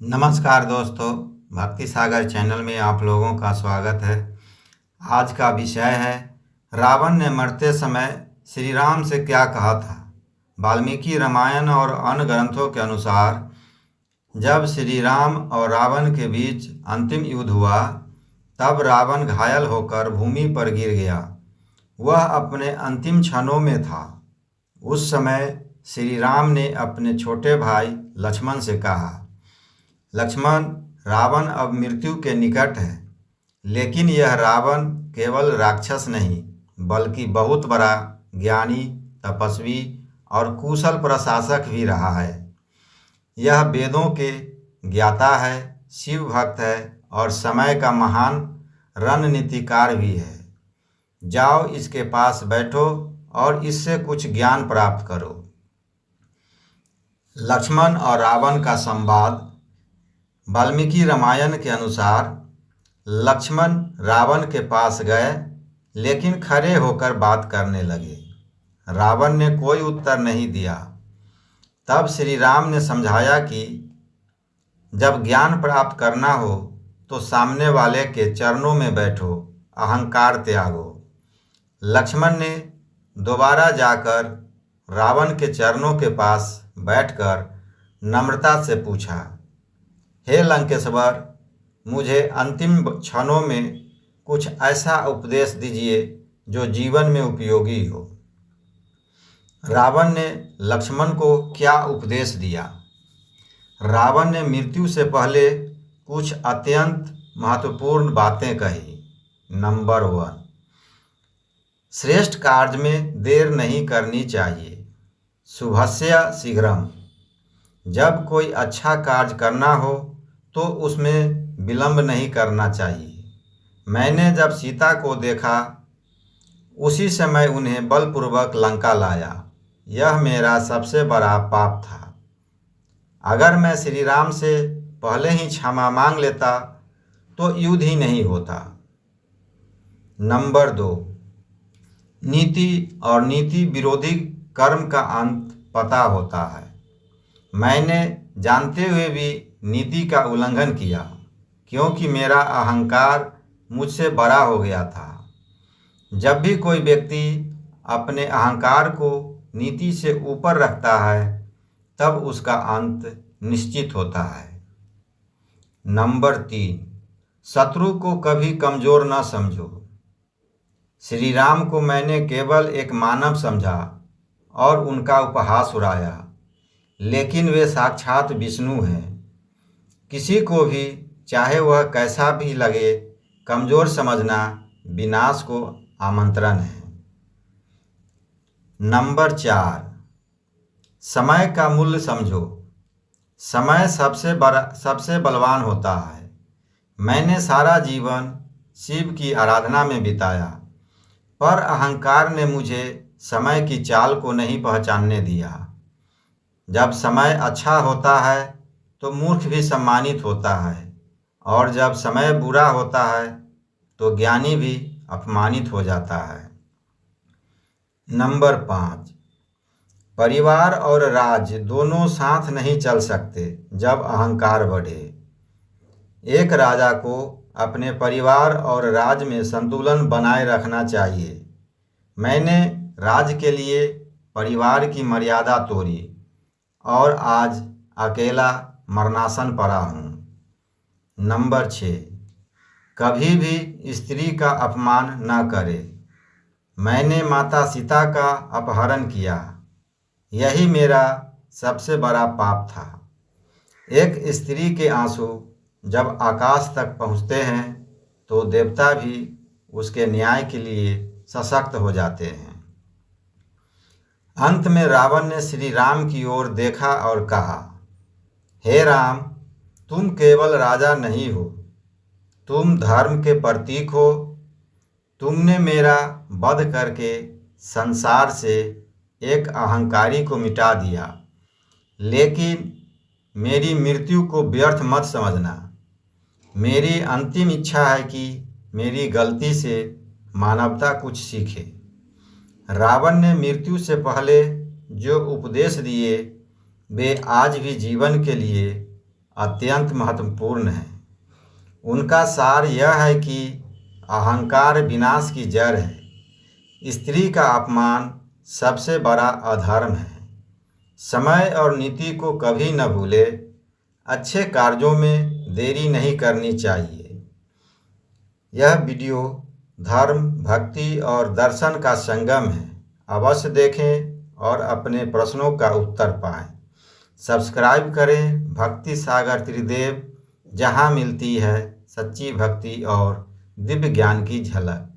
नमस्कार दोस्तों, भक्ति सागर चैनल में आप लोगों का स्वागत है। आज का विषय है रावण ने मरते समय श्री राम से क्या कहा था। वाल्मीकि रामायण और अन्य ग्रंथों के अनुसार जब श्री राम और रावण के बीच अंतिम युद्ध हुआ तब रावण घायल होकर भूमि पर गिर गया। वह अपने अंतिम क्षणों में था। उस समय श्री राम ने अपने छोटे भाई लक्ष्मण से कहा, लक्ष्मण, रावण अब मृत्यु के निकट है, लेकिन यह रावण केवल राक्षस नहीं बल्कि बहुत बड़ा ज्ञानी, तपस्वी और कुशल प्रशासक भी रहा है। यह वेदों के ज्ञाता है, शिव भक्त है और समय का महान रणनीतिकार भी है। जाओ, इसके पास बैठो और इससे कुछ ज्ञान प्राप्त करो। लक्ष्मण और रावण का संवाद। वाल्मीकि रामायण के अनुसार लक्ष्मण रावण के पास गए लेकिन खड़े होकर बात करने लगे। रावण ने कोई उत्तर नहीं दिया। तब श्री राम ने समझाया कि जब ज्ञान प्राप्त करना हो तो सामने वाले के चरणों में बैठो, अहंकार त्यागो। लक्ष्मण ने दोबारा जाकर रावण के चरणों के पास बैठकर नम्रता से पूछा, हे लंकेश्वर, मुझे अंतिम क्षणों में कुछ ऐसा उपदेश दीजिए जो जीवन में उपयोगी हो। रावण ने लक्ष्मण को क्या उपदेश दिया? रावण ने मृत्यु से पहले कुछ अत्यंत महत्वपूर्ण बातें कही। नंबर 1, श्रेष्ठ कार्य में देर नहीं करनी चाहिए। शुभस्य शीघ्रम। जब कोई अच्छा कार्य करना हो तो उसमें विलंब नहीं करना चाहिए। मैंने जब सीता को देखा उसी समय उन्हें बलपूर्वक लंका लाया। यह मेरा सबसे बड़ा पाप था। अगर मैं श्री राम से पहले ही क्षमा मांग लेता तो युद्ध ही नहीं होता। नंबर 2, नीति और नीति विरोधी कर्म का अंत पता होता है। मैंने जानते हुए भी नीति का उल्लंघन किया क्योंकि मेरा अहंकार मुझसे बड़ा हो गया था। जब भी कोई व्यक्ति अपने अहंकार को नीति से ऊपर रखता है तब उसका अंत निश्चित होता है। नंबर 3, शत्रु को कभी कमज़ोर न समझो। श्री राम को मैंने केवल एक मानव समझा और उनका उपहास उड़ाया, लेकिन वे साक्षात विष्णु हैं। किसी को भी, चाहे वह कैसा भी लगे, कमज़ोर समझना विनाश को आमंत्रण है। नंबर 4, समय का मूल्य समझो। समय सबसे बलवान होता है। मैंने सारा जीवन शिव की आराधना में बिताया, पर अहंकार ने मुझे समय की चाल को नहीं पहचानने दिया। जब समय अच्छा होता है तो मूर्ख भी सम्मानित होता है, और जब समय बुरा होता है तो ज्ञानी भी अपमानित हो जाता है। नंबर 5, परिवार और राज्य दोनों साथ नहीं चल सकते जब अहंकार बढ़े। एक राजा को अपने परिवार और राज्य में संतुलन बनाए रखना चाहिए। मैंने राज्य के लिए परिवार की मर्यादा तोड़ी और आज अकेला मरणासन पड़ा हूँ। नंबर 6, कभी भी स्त्री का अपमान न करे। मैंने माता सीता का अपहरण किया। यही मेरा सबसे बड़ा पाप था। एक स्त्री के आंसू जब आकाश तक पहुँचते हैं तो देवता भी उसके न्याय के लिए सशक्त हो जाते हैं। अंत में रावण ने श्री राम की ओर देखा और कहा, हे राम, तुम केवल राजा नहीं हो, तुम धर्म के प्रतीक हो। तुमने मेरा वध करके संसार से एक अहंकारी को मिटा दिया, लेकिन मेरी मृत्यु को व्यर्थ मत समझना। मेरी अंतिम इच्छा है कि मेरी गलती से मानवता कुछ सीखे। रावण ने मृत्यु से पहले जो उपदेश दिए वे आज भी जीवन के लिए अत्यंत महत्वपूर्ण है। उनका सार यह है कि अहंकार विनाश की जड़ है। स्त्री का अपमान सबसे बड़ा अधर्म है। समय और नीति को कभी न भूले। अच्छे कार्यों में देरी नहीं करनी चाहिए। यह वीडियो धर्म, भक्ति और दर्शन का संगम है। अवश्य देखें और अपने प्रश्नों का उत्तर पाएं। सब्सक्राइब करें भक्ति सागर त्रिदेव, जहां मिलती है सच्ची भक्ति और दिव्य ज्ञान की झलक।